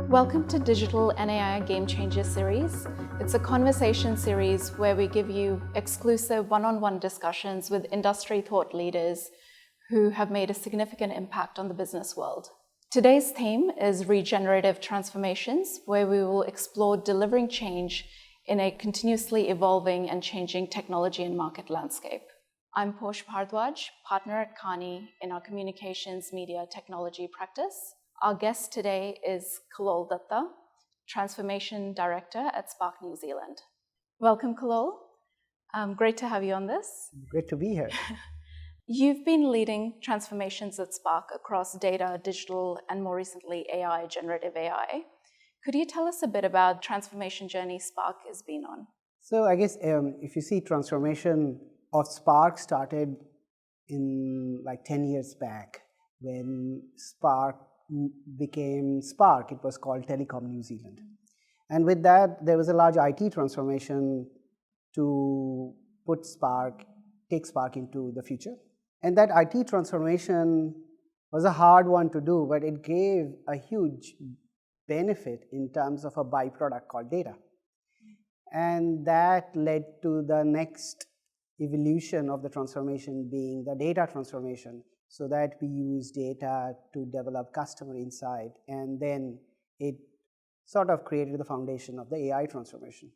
Welcome to Digital and AI Game Changer series. It's a conversation series where we give you exclusive one-on-one discussions with industry thought leaders who have made a significant impact on the business world. Today's theme is regenerative transformations, where we will explore delivering change in a continuously evolving and changing technology and market landscape. I'm Posh Bhardwaj, partner at Kearney in our Communications Media Technology practice. Our guest today is Kallol Dutta, Transformation Director at Spark New Zealand. Welcome, Kallol. Great to have you on this. Great to be here. You've been leading transformations at Spark across data, digital, and more recently AI, generative AI. Could you tell us a bit about the transformation journey Spark has been on? So I guess if you see, transformation of Spark started in like 10 years back when Spark became Spark. It was called Telecom New Zealand. And with that, there was a large IT transformation to take Spark into the future. And that IT transformation was a hard one to do, but it gave a huge benefit in terms of a byproduct called data. And that led to the next evolution of the transformation being the data transformation, so that we use data to develop customer insight, and then it sort of created the foundation of the AI transformation.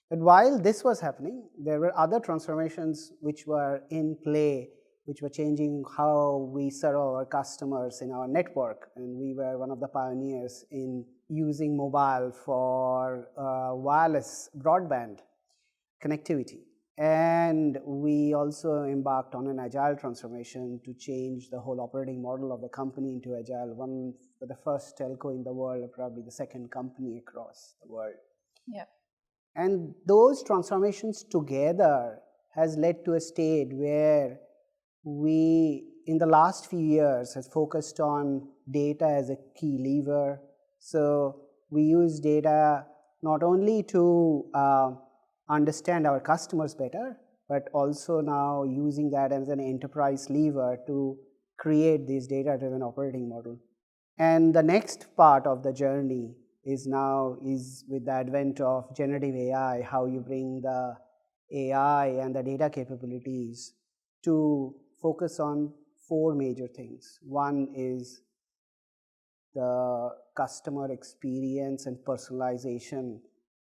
But while this was happening, there were other transformations which were in play, which were changing how we serve our customers in our network. And we were one of the pioneers in using mobile for wireless broadband connectivity. And we also embarked on an agile transformation to change the whole operating model of the company into agile. One for the first telco in the world, probably the second company across the world. Yeah. And those transformations together has led to a state where we, in the last few years, has focused on data as a key lever. So we use data not only to understand our customers better, but also now using that as an enterprise lever to create this data-driven operating model. And the next part of the journey is with the advent of generative AI, how you bring the AI and the data capabilities to focus on four major things. One is the customer experience and personalization,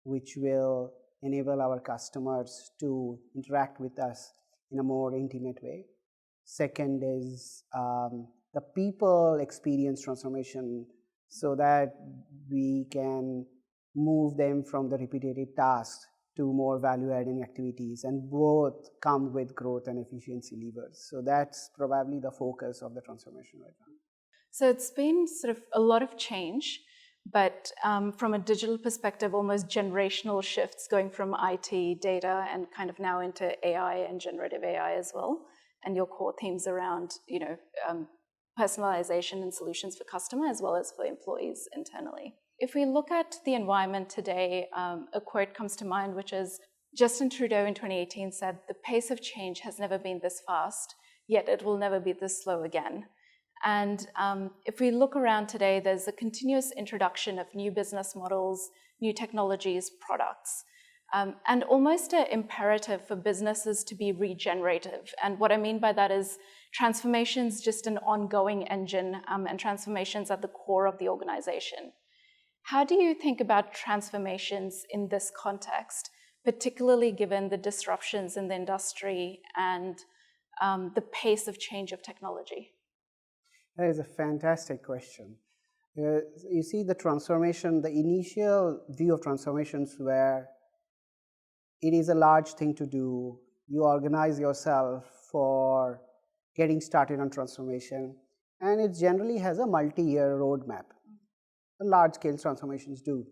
which will enable our customers to interact with us in a more intimate way. Second is the people experience transformation, so that we can move them from the repetitive tasks to more value-adding activities, and both come with growth and efficiency levers. So that's probably the focus of the transformation right now. So it's been sort of a lot of change, but from a digital perspective, almost generational shifts going from IT, data, and kind of now into AI and generative AI as well, and your core themes around personalization and solutions for customer as well as for employees internally. If we look at the environment today, a quote comes to mind, which is Justin Trudeau in 2018 said, "The pace of change has never been this fast, yet it will never be this slow again." And if we look around today, there's a continuous introduction of new business models, new technologies, products, and almost an imperative for businesses to be regenerative. And what I mean by that is transformation's just an ongoing engine, and transformation's at the core of the organization. How do you think about transformations in this context, particularly given the disruptions in the industry and the pace of change of technology? That is a fantastic question. You see, the transformation, the initial view of transformations where it is a large thing to do. You organize yourself for getting started on transformation, and it generally has a multi-year roadmap. The large-scale transformations do.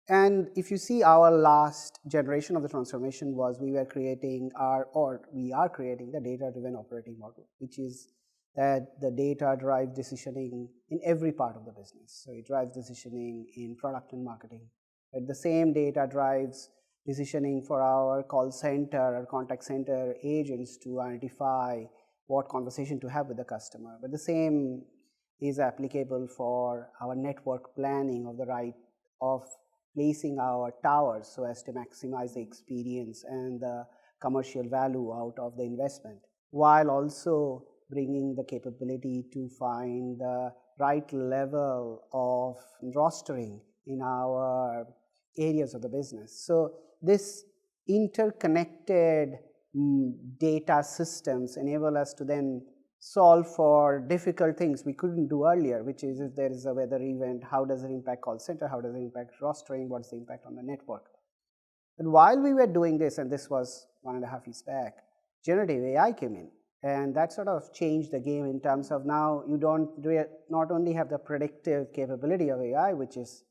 And if you see, our last generation of the transformation was we are creating the data-driven operating model, which is that the data drives decisioning in every part of the business. So it drives decisioning in product and marketing. But the same data drives decisioning for our call center or contact center agents to identify what conversation to have with the customer. But the same is applicable for our network planning of the right of placing our towers so as to maximize the experience and the commercial value out of the investment, while also bringing the capability to find the right level of rostering in our areas of the business. So this interconnected data systems enable us to then solve for difficult things we couldn't do earlier, which is if there is a weather event, how does it impact call center, how does it impact rostering, what's the impact on the network. But while we were doing this, and this was 1.5 years back, generative AI came in, and that sort of changed the game in terms of now you not only have the predictive capability of AI, which is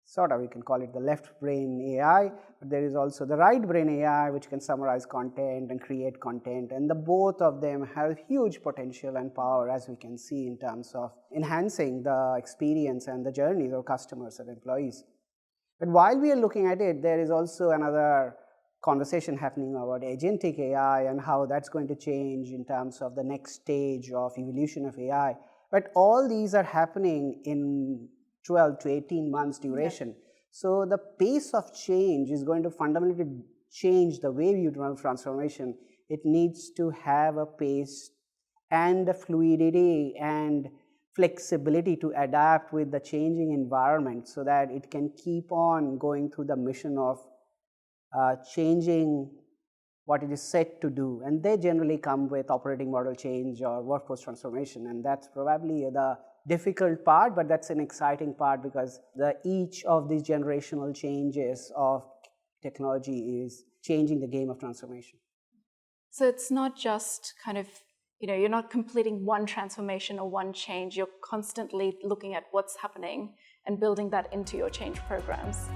sort of, you can call it the left brain AI, but there is also the right brain AI, which can summarize content and create content, and the both of them have huge potential and power, as we can see, in terms of enhancing the experience and the journeys of customers and employees. But while we are looking at it, there is also another conversation happening about agentic AI and how that's going to change in terms of the next stage of evolution of AI. But all these are happening in 12 to 18 months duration. Yeah. So the pace of change is going to fundamentally change the way you run transformation. It needs to have a pace and a fluidity and flexibility to adapt with the changing environment so that it can keep on going through the mission of changing what it is set to do. And they generally come with operating model change or workforce transformation, and that's probably the difficult part, but that's an exciting part because each of these generational changes of technology is changing the game of transformation. So it's not just kind of, you're not completing one transformation or one change. You're constantly looking at what's happening and building that into your change programs.